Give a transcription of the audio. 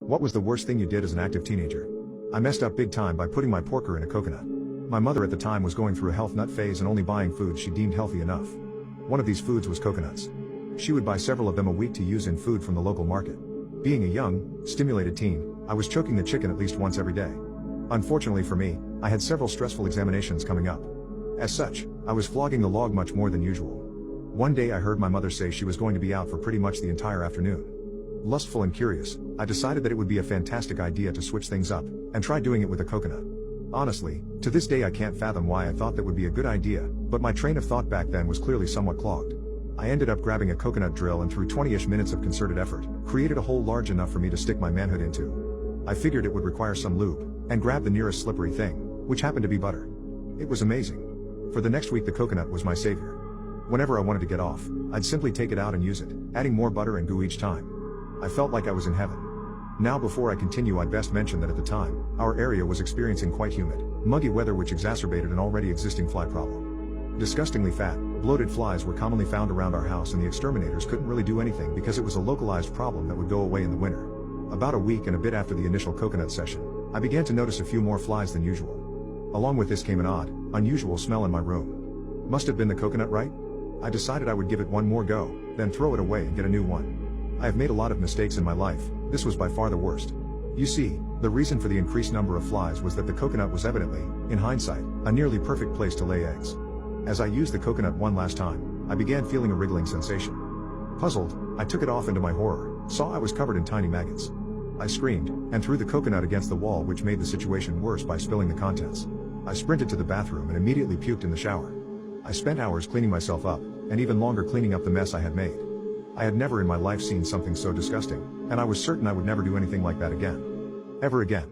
What was the worst thing you did as an active teenager? I messed up big time by putting my porker in a coconut. My mother at the time was going through a health nut phase and only buying foods she deemed healthy enough. One of these foods was coconuts. She would buy several of them a week to use in food from the local market. Being a young, stimulated teen, I was choking the chicken at least once every day. Unfortunately for me, I had several stressful examinations coming up. As such, I was flogging the log much more than usual. One day I heard my mother say she was going to be out for pretty much the entire afternoon. Lustful and curious, I decided that it would be a fantastic idea to switch things up, and try doing it with a coconut. Honestly, to this day I can't fathom why I thought that would be a good idea, but my train of thought back then was clearly somewhat clogged. I ended up grabbing a coconut drill and through 20-ish minutes of concerted effort, created a hole large enough for me to stick my manhood into. I figured it would require some lube, and grabbed the nearest slippery thing, which happened to be butter. It was amazing. For the next week the coconut was my savior. Whenever I wanted to get off, I'd simply take it out and use it, adding more butter and goo each time. I felt like I was in heaven. Now before I continue I'd best mention that at the time, our area was experiencing quite humid, muggy weather which exacerbated an already existing fly problem. Disgustingly fat, bloated flies were commonly found around our house and the exterminators couldn't really do anything because it was a localized problem that would go away in the winter. About a week and a bit after the initial coconut session, I began to notice a few more flies than usual. Along with this came an odd, unusual smell in my room. Must have been the coconut, right? I decided I would give it one more go, then throw it away and get a new one. I have made a lot of mistakes in my life, this was by far the worst. You see, the reason for the increased number of flies was that the coconut was evidently, in hindsight, a nearly perfect place to lay eggs. As I used the coconut one last time, I began feeling a wriggling sensation. Puzzled, I took it off and to my horror, saw I was covered in tiny maggots. I screamed, and threw the coconut against the wall which made the situation worse by spilling the contents. I sprinted to the bathroom and immediately puked in the shower. I spent hours cleaning myself up, and even longer cleaning up the mess I had made. I had never in my life seen something so disgusting, and I was certain I would never do anything like that again. Ever again.